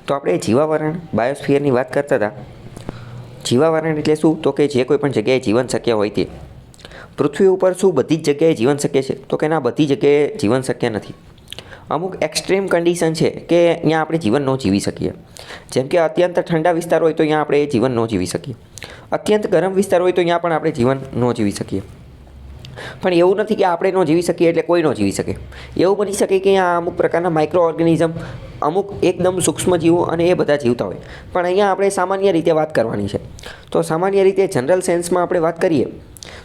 તો આપણે જીવાવરણ બાયોસ્ફિયરની વાત કરતા હતા. જીવાવરણ એટલે શું? તો કે જે કોઈ પણ જગ્યાએ જીવન શક્ય હોય તે. પૃથ્વી ઉપર શું બધી જ જગ્યાએ જીવન શક્ય છે? તો કે ના, બધી જગ્યાએ જીવન શક્ય નથી. અમુક એક્સ્ટ્રીમ કન્ડિશન છે કે અહીંયા આપણે જીવન ન જીવી શકીએ. જેમ કે અત્યંત ઠંડા વિસ્તાર હોય તો અહીંયા આપણે જીવન ન જીવી શકીએ. અત્યંત ગરમ વિસ્તાર હોય તો અહીંયા પણ આપણે જીવન ન જીવી શકીએ. પણ એવું નથી કે આપણે ન જીવી શકીએ એટલે કોઈ ન જીવી શકે. એવું બની શકે કે અહીંયા અમુક પ્રકારના માઇક્રો ઓર્ગેનિઝમ, અમુક એકદમ સૂક્ષ્મ જીવો અને એ બધા જીવતા હોય. પણ અહીંયા આપણે સામાન્ય રીતે વાત કરવાની છે. તો સામાન્ય રીતે જનરલ સેન્સમાં આપણે વાત કરીએ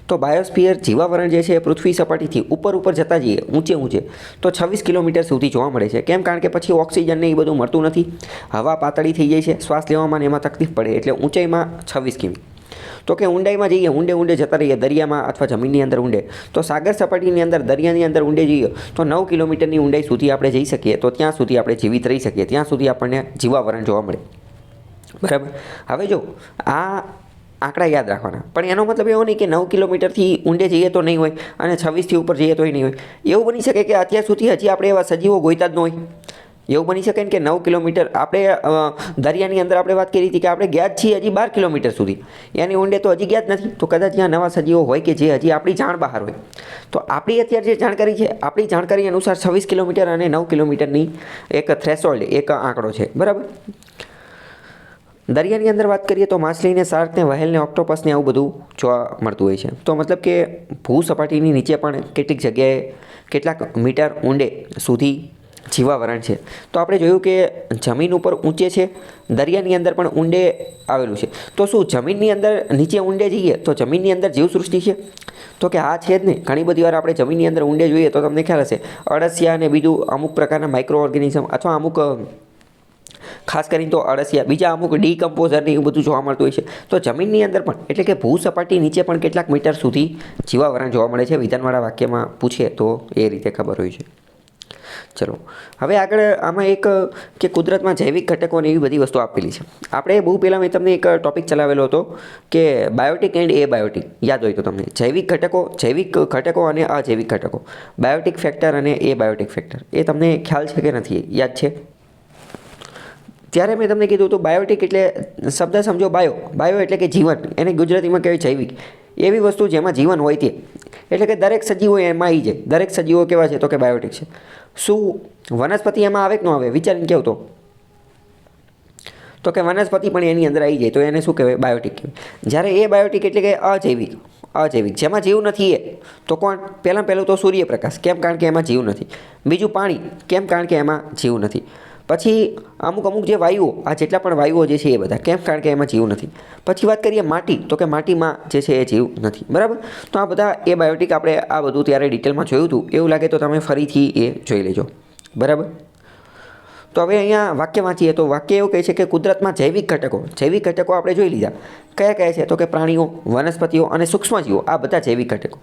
તો બાયોસ્ફિયર જીવાવરણ જે છે પૃથ્વી સપાટીથી ઉપર જતા જઈએ ઊંચે તો 26 કિલોમીટર સુધી જોવા મળે છે. કેમ? કારણ કે પછી ઓક્સિજન ને એ બધું મળતું નથી, હવા પાતળી થઈ જાય છે, શ્વાસ લેવામાં એમાં તકલીફ પડે, એટલે ઊંચાઈમાં 26 કિમી. તો કે ઊંડાઈમાં જઈએ, ઊંડે જતા રહીએ દરિયામાં અથવા જમીનની અંદર ઊંડે, તો સાગર સપાટીની અંદર, દરિયાની અંદર ઊંડે જઈએ તો 9 કિલોમીટરની ઊંડાઈ સુધી આપણે જઈ શકીએ. તો ત્યાં સુધી આપણે જીવિત રહી શકીએ, ત્યાં સુધી આપણને જીવાવરણ જોવા મળે. બરાબર. હવે જો આ આંકડા યાદ રાખવાના, પણ એનો મતલબ એવો નહીં કે 9 કિલોમીટરથી ઊંડે જઈએ તો નહીં હોય અને 26થી ઉપર જઈએ તોય નહીં હોય. એવું બની શકે કે અત્યાર સુધી હજી આપણે એવા સજીવો ગોઈતા જ ન હોય. એવું બની શકે કે 9 કિલોમીટર આપણે દરિયાની અંદર આપણે વાત કરી હતી કે આપણે ગયા જ છીએ હજી 12 કિલોમીટર સુધી, એની ઊંડે તો હજી ગયા જ નથી. તો કદાચ ત્યાં નવા સજીવો હોય કે જે હજી આપણી જાણ બહાર હોય. તો આપણી અત્યારે જે જાણકારી છે, આપણી જાણકારી અનુસાર 26 કિલોમીટર અને 9 કિલોમીટરની એક થ્રેશોલ્ડ, એક આંકડો છે. બરાબર. દરિયાની અંદર વાત કરીએ તો માછલીને, શાર્કને, વહેલને, ઓક્ટોપસને આવું બધું જોવા મળતું હોય છે. તો મતલબ કે ભૂસપાટીની નીચે પણ કેટલીક જગ્યાએ કેટલાક મીટર ઊંડે સુધી જીવાવરણ છે. તો આપણે જોયું કે જમીન ઉપર ઊંચે છે, દરિયાની અંદર પણ ઊંડે આવેલું છે. તો શું જમીનની અંદર નીચે ઊંડે જઈએ તો જમીનની અંદર જીવસૃષ્ટિ છે? તો કે આ છે જ નહીં. ઘણી બધી વાર આપણે જમીનની અંદર ઊંડે જોઈએ તો તમને ખ્યાલ હશે, અળસિયા અને બીજું અમુક પ્રકારના માઇક્રો ઓર્ગેનિઝમ અથવા અમુક, ખાસ કરીને તો અળસિયા, બીજા અમુક ડીકમ્પોઝર ને એવું બધું જોવા મળતું હોય છે. તો જમીનની અંદર પણ, એટલે કે ભૂસપાટી નીચે પણ કેટલાક મીટર સુધી જીવાવરણ જોવા મળે છે. વિધાનવાળા વાક્યમાં પૂછે તો એ રીતે ખબર હોય છે. ચલો હવે આગળ આમાં એક કે કુદરતમાં જૈવિક ઘટકો અને એવી બધી વસ્તુ આપેલી છે. આપણે બહુ પહેલાં મેં તમને એક ટોપિક ચલાવેલો હતો કે બાયોટિક એન્ડ એબાયોટિક, યાદ હોય તો તમને. જૈવિક ઘટકો અને અજૈવિક ઘટકો, બાયોટિક ફેક્ટર અને એબાયોટિક ફેક્ટર. એ તમને ખ્યાલ છે કે નથી? યાદ છે? ત્યારે મેં તમને કીધું હતું બાયોટિક એટલે શબ્દ સમજો, બાયો એટલે કે જીવન, એને ગુજરાતીમાં કહેવાય જૈવિક. એવી વસ્તુ જેમાં જીવન હોય તે, એટલે કે દરેક સજીવો એમાં આવી જાય. દરેક સજીવો કેવા છે? તો કે બાયોટિક છે. શું વનસ્પતિ એમાં આવે કે ન આવે? વિચારીને કહો તો કે વનસ્પતિ પણ એની અંદર આવી જાય તો એને શું કહેવાય? બાયોટિક કહેવાય. જ્યારે એ બાયોટિક એટલે કે અજૈવિક, જેમાં જીવ નથી એ. તો કોણ? પહેલું તો સૂર્યપ્રકાશ. કેમ? કારણ કે એમાં જીવ નથી. બીજું પાણી. કેમ? કારણ કે એમાં જીવ નથી. પછી અમુક જે વાયુઓ, આ જેટલા પણ વાયુઓ જે છે એ બધા. કેમ? કારણ કે એમાં જીવ નથી. પછી વાત કરીએ માટી, તો કે માટીમાં જે છે એ જીવ નથી. બરાબર. તો આ બધા એ બાયોટિક, આપણે આ બધું ત્યારે ડિટેલમાં જોયું હતું. એવું લાગે તો તમે ફરીથી એ જોઈ લેજો. બરાબર. તો હવે અહીંયા વાક્ય વાંચીએ તો વાક્ય એવું કહે છે કે કુદરતમાં જૈવિક ઘટકો આપણે જોઈ લીધા. કયા છે? તો કે પ્રાણીઓ, વનસ્પતિઓ અને સૂક્ષ્મજીવો, આ બધા જૈવિક ઘટકો.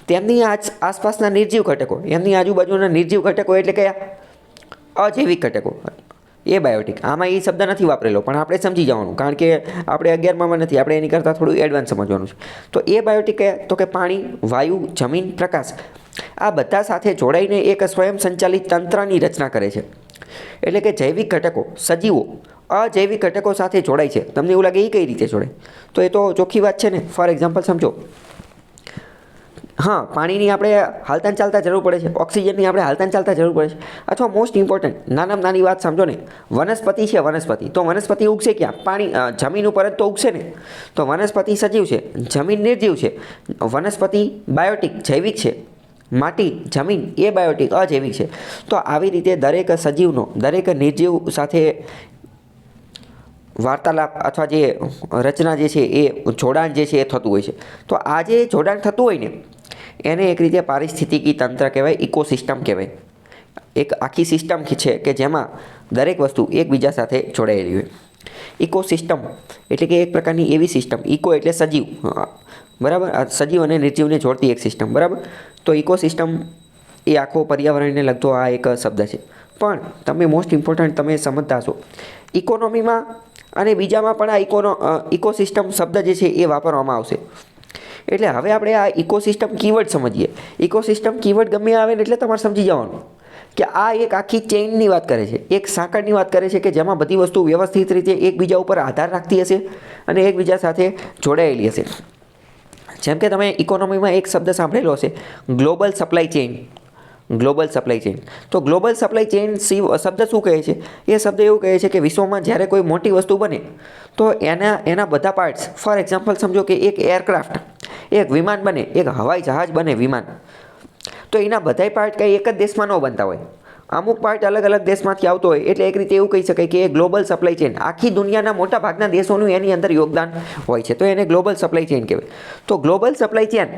તેમની આસપાસના નિર્જીવ ઘટકો, એમની આજુબાજુના નિર્જીવ ઘટકો એટલે કયા? અજૈવિક ઘટકો, એ બાયોટિક. આમાં એ શબ્દ નથી વાપરેલો, પણ આપણે સમજી જવાનું, કારણ કે આપણે 11માં નથી, આપણે એની કરતાં થોડું એડવાન્સ સમજવાનું છે. તો એ બાયોટિક કયા? તો કે પાણી, વાયુ, જમીન, પ્રકાશ, આ બધા સાથે જોડાઈને એક સ્વયં સંચાલિત તંત્રની રચના કરે છે. એટલે કે જૈવિક ઘટકો, સજીવો અજૈવિક ઘટકો સાથે જોડાય છે. તમને એવું લાગે એ કઈ રીતે જોડાય? તો એ તો ચોખ્ખી વાત છે ને. ફોર એક્ઝામ્પલ સમજો, હા, પાણીની આપણે હાલતા ચાલતા જરૂર પડે છે, ઓક્સિજનની આપણે હાલતા ચાલતા જરૂર પડે છે. અથવા મોસ્ટ ઇમ્પોર્ટન્ટ, નાનામાં નાની વાત સમજો ને, વનસ્પતિ છે, તો વનસ્પતિ ઉગશે ક્યાં? પાણી, જમીન ઉપર જ તો ઉગશે ને. તો વનસ્પતિ સજીવ છે, જમીન નિર્જીવ છે. વનસ્પતિ બાયોટિક, જૈવિક છે. માટી, જમીન એ બાયોટિક, અજૈવિક છે. તો આવી રીતે દરેક સજીવનો, દરેક નિર્જીવ સાથે વાર્તાલાપ અથવા જે રચના જે છે એ જોડાણ જે છે એ થતું હોય છે. તો આ જે જોડાણ થતું હોય ને, એને એક રીતે પારિસ્થિતિકી તંત્ર કહેવાય, ઇકોસિસ્ટમ કહેવાય. એક આખી સિસ્ટમ છે કે જેમાં દરેક વસ્તુ એકબીજા સાથે જોડાયેલી હોય. ઇકોસિસ્ટમ એટલે કે એક પ્રકારની એવી સિસ્ટમ, ઇકો એટલે સજીવ, બરાબર, સજીવ અને નિર્જીવને જોડતી એક સિસ્ટમ. બરાબર. તો ઇકોસિસ્ટમ એ આખો પર્યાવરણને લગતો આ એક શબ્દ છે. પણ તમે મોસ્ટ ઇમ્પોર્ટન્ટ તમે સમજતા હશો, ઇકોનોમીમાં અને બીજામાં પણ આ ઇકોસિસ્ટમ શબ્દ જે છે એ વાપરવામાં આવશે. એટલે હવે આપણે આ ઇકોસિસ્ટમ કીવર્ડ સમજીએ. ઇકોસિસ્ટમ કીવર્ડ ગમે આવે ને એટલે તમારે સમજી જવાનું કે આ એક આખી ચેઇનની વાત કરે છે, એક સાંકળની વાત કરે છે કે જેમાં બધી વસ્તુ વ્યવસ્થિત રીતે એકબીજા ઉપર આધાર રાખતી હશે અને એકબીજા સાથે જોડાયેલી હશે. જેમ કે તમે ઇકોનોમીમાં એક શબ્દ સાંભળેલો હશે, global supply chain. Global supply chain. તો ગ્લોબલ સપ્લાય ચેઇન શબ્દ શું કહે છે? એ શબ્દ એવું કહે છે કે વિશ્વમાં જ્યારે કોઈ મોટી વસ્તુ બને તો એના બધા પાર્ટ્સ, ફોર એક્ઝામ્પલ સમજો કે એક એરક્રાફ્ટ, એક વિમાન બને, એક હવાઈ જહાજ બને વિમાન, તો એના બધાય પાર્ટ કંઈ એક જ દેશમાં ન બનતા હોય, અમુક પાર્ટ અલગ અલગ દેશમાંથી આવતો હોય. એટલે એક રીતે એવું કહી શકાય કે એ ગ્લોબલ સપ્લાય ચેઇન, આખી દુનિયાના મોટા ભાગના દેશોનું એની અંદર યોગદાન હોય છે, તો એને ગ્લોબલ સપ્લાય ચેઇન કહેવાય. તો ગ્લોબલ સપ્લાય ચેઇન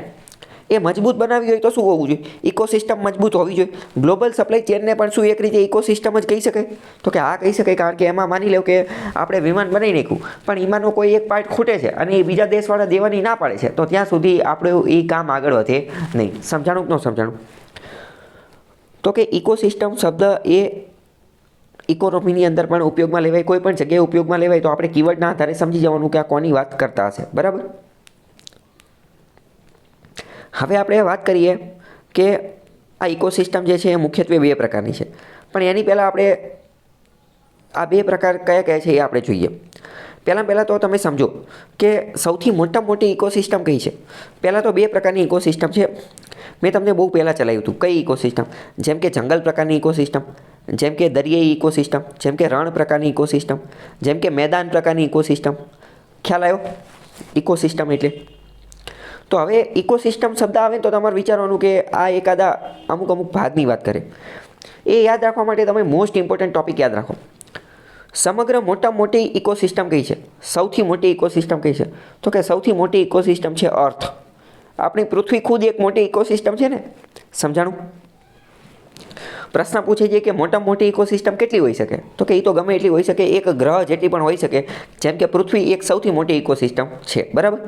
એ મજબૂત બનાવવી હોય તો શું હોવું જોઈએ? ઇકોસિસ્ટમ મજબૂત હોવી જોઈએ. ગ્લોબલ સપ્લાય ચેઇનને પણ શું એક રીતે ઇકોસિસ્ટમ જ કહી શકાય? તો કે હા કહી શકાય, કારણ કે એમાં માની લો કે આપણે વિમાન બનાવી નાખ્યું, પણ એમાંનો કોઈ એક પાર્ટ ખૂટે છે અને એ બીજા દેશવાળા દેવાની ના પાડે છે, તો ત્યાં સુધી આપણું એ કામ આગળ વધે નહીં. સમજાણું કે ન સમજાણું? તો કે ઇકોસિસ્ટમ શબ્દ એ ઇકોનોમીની અંદર પણ ઉપયોગમાં લેવાય, કોઈ પણ જગ્યાએ ઉપયોગમાં લેવાય, તો આપણે કીવર્ડના આધારે સમજી જવાનું કે આ કોની વાત કરતા હશે. બરાબર. હવે આપણે વાત કરીએ કે આ ઇકોસિસ્ટમ જે છે એ મુખ્યત્વે બે પ્રકારની છે, પણ એની પહેલાં આપણે આ બે પ્રકાર કયા કયા છે એ આપણે જોઈએ. પહેલાં તો તમે સમજો કે સૌથી મોટી ઇકોસિસ્ટમ કઈ છે. પહેલાં તો બે પ્રકારની ઇકોસિસ્ટમ છે. મેં તમને બહુ પહેલાં ચલાવ્યું હતું. કઈ ઇકોસિસ્ટમ? જેમ કે જંગલ પ્રકારની ઇકોસિસ્ટમ, જેમ કે દરિયાઈ ઇકોસિસ્ટમ, જેમ કે રણ પ્રકારની ઇકોસિસ્ટમ, જેમ કે મેદાન પ્રકારની ઇકોસિસ્ટમ. ખ્યાલ આવ્યો ઇકોસિસ્ટમ એટલે? તો હવે ઇકોસિસ્ટમ શબ્દ આવે તો તમારે વિચારવાનું કે આ એકાદા અમુક ભાગની વાત કરે. એ યાદ રાખવા માટે તમે મોસ્ટ ઇમ્પોર્ટન્ટ ટોપિક યાદ રાખો. સમગ્ર મોટી ઇકોસિસ્ટમ કઈ છે? સૌથી મોટી ઇકોસિસ્ટમ કઈ છે? તો કે સૌથી મોટી ઇકોસિસ્ટમ છે અર્થ. આપણી પૃથ્વી ખુદ એક મોટી ઇકોસિસ્ટમ છે ને? સમજાણું? પ્રશ્ન પૂછે છે કે મોટી ઇકોસિસ્ટમ કેટલી હોઈ શકે? તો કે એ તો ગમે એટલી હોઈ શકે, એક ગ્રહ જેટલી પણ હોઈ શકે. જેમ કે પૃથ્વી એક સૌથી મોટી ઇકોસિસ્ટમ છે. બરાબર.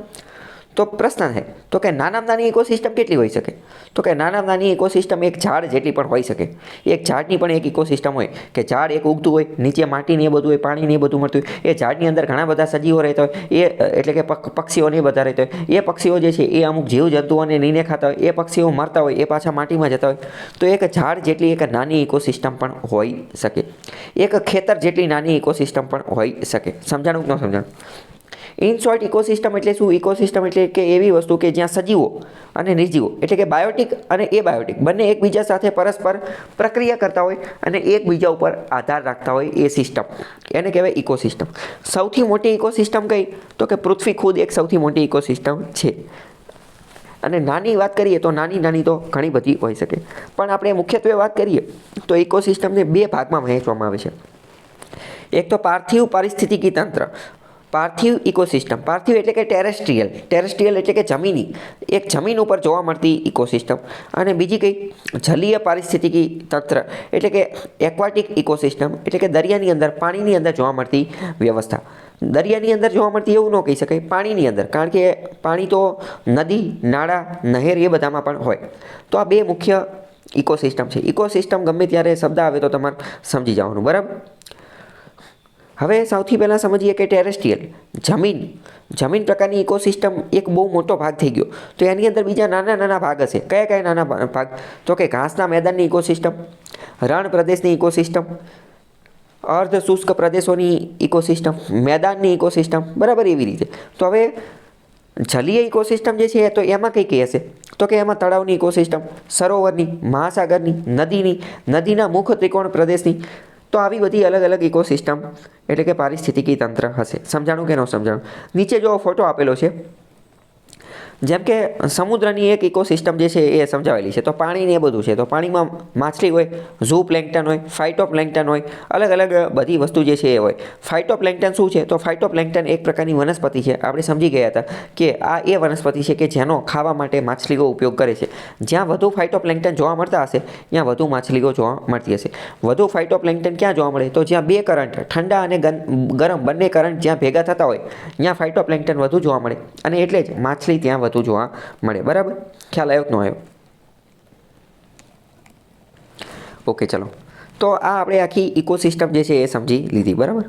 તો પ્રશ્ન થાય તો કે નાની ઇકોસિસ્ટમ કેટલી હોઈ શકે? તો કે નાની ઇકોસિસ્ટમ એક ઝાડ જેટલી પણ હોઈ શકે. એક ઝાડની પણ એક ઇકોસિસ્ટમ હોય કે ઝાડ એક ઉગતું હોય, નીચે માટીને એ બધું હોય, પાણીને એ બધું મળતું હોય. એ ઝાડની અંદર ઘણા બધા સજીવો રહેતા હોય, એ એટલે કે પક્ષીઓને એ બધા રહેતા હોય. એ પક્ષીઓ જે છે એ અમુક જીવજંતુઓને નીને ખાતા હોય. એ પક્ષીઓ મરતા હોય, એ પાછા માટીમાં જતા હોય. તો એક ઝાડ જેટલી એક નાની ઇકોસિસ્ટમ પણ હોઈ શકે. એક ખેતર જેટલી નાની ઇકોસિસ્ટમ પણ હોઈ શકે. સમજાણું કે ન સમજાણું? ઇન શોર્ટ, ઇકોસિસ્ટમ એટલે શું? ઇકોસિસ્ટમ એટલે કે એવી વસ્તુ કે જ્યાં સજીવો અને નિર્જીવો એટલે કે બાયોટિક અને એબાયોટિક બંને એકબીજા સાથે પરસ્પર પ્રક્રિયા કરતા હોય અને એકબીજા ઉપર આધાર રાખતા હોય, એ સિસ્ટમ એને કહેવાય ઇકોસિસ્ટમ. સૌથી મોટી ઇકોસિસ્ટમ કઈ? તો કે પૃથ્વી ખુદ એક સૌથી મોટી ઇકોસિસ્ટમ છે. અને નાની વાત કરીએ તો નાની તો ઘણી બધી હોઈ શકે, પણ આપણે મુખ્યત્વે વાત કરીએ તો ઇકોસિસ્ટમને બે ભાગમાં વહેંચવામાં આવે છે. એક તો પાર્થિવ પારિસ્થિતિકી તંત્ર, પાર્થિવ ઇકોસિસ્ટમ. પાર્થિવ એટલે કે ટેરેસ્ટ્રિયલ એટલે કે જમીની, એક જમીન ઉપર જોવા મળતી ઇકોસિસ્ટમ. અને બીજી કઈ? જલીય પારિસ્થિતિકી તંત્ર એટલે કે એક્વાટિક ઇકોસિસ્ટમ, એટલે કે દરિયાની અંદર, પાણીની અંદર જોવા મળતી વ્યવસ્થા. દરિયાની અંદર જોવા મળતી એવું ન કહી શકાય, પાણીની અંદર, કારણ કે પાણી તો નદી, નાળા, નહેર એ બધામાં પણ હોય. તો આ બે મુખ્ય ઇકોસિસ્ટમ છે. ઇકોસિસ્ટમ ગમે ત્યારે શબ્દ આવે તો તમારે સમજી જવાનું. બરાબર. હવે સૌથી પહેલાં સમજીએ કે ટેરેસ્ટ્રિયલ, જમીન પ્રકારની ઇકોસિસ્ટમ એક બહુ મોટો ભાગ થઈ ગયો. તો એની અંદર બીજા નાના ભાગ હશે. કયા નાના ભાગ? તો કે ઘાસના મેદાનની ઇકોસિસ્ટમ, રણ પ્રદેશની ઇકોસિસ્ટમ, અર્ધ શુષ્ક પ્રદેશોની ઇકોસિસ્ટમ, મેદાનની ઇકોસિસ્ટમ. બરાબર. એવી રીતે. તો હવે જલીય ઇકોસિસ્ટમ જે છે તો એમાં કઈ હશે? તો કે એમાં તળાવની ઇકોસિસ્ટમ, સરોવરની, મહાસાગરની, નદીના મુખ ત્રિકોણ પ્રદેશની. તો આવી બધી અલગ ઇકોસિસ્ટમ એટલે કે પારિસ્થિતિકી તંત્ર હશે. સમજાણું કે ન સમજાણું? નીચે જો ફોટો આપેલો છે, જેમ કે સમુદ્રની એક ઇકોસિસ્ટમ જે છે એ સમજાવેલી છે. તો પાણીને એ બધું છે. તો પાણીમાં માછલી હોય, ઝૂ પ્લેન્કટન હોય, ફાઇટોપ્લેન્કટન હોય, અલગ બધી વસ્તુ જે છે એ હોય. ફાઇટોપ્લેન્કટન શું છે? તો ફાઇટોપ્લેન્કટન એક પ્રકારની વનસ્પતિ છે. આપણે સમજી ગયા હતા કે આ એ વનસ્પતિ છે કે જેનો ખાવા માટે માછલીઓ ઉપયોગ કરે છે. જ્યાં વધુ ફાઇટોપ્લેન્કટન જોવા મળતા હશે ત્યાં વધુ માછલીઓ જોવા મળતી હશે. વધુ ફાઇટોપ્લેન્કટન ક્યાં જોવા મળે? તો જ્યાં બે કરંટ, ઠંડા અને ગરમ બંને કરંટ જ્યાં ભેગા થતા હોય ત્યાં ફાઇટોપ્લેન્કટન વધુ જોવા મળે, અને એટલે જ માછલી ત્યાં વધુ જોવા મળે. બરાબર. ખ્યાલ આવ્યો કે ન આવ્યો? ઓકે, ચલો. તો આ આપણે આખી ઇકોસિસ્ટમ જે છે એ સમજી લીધી. બરાબર.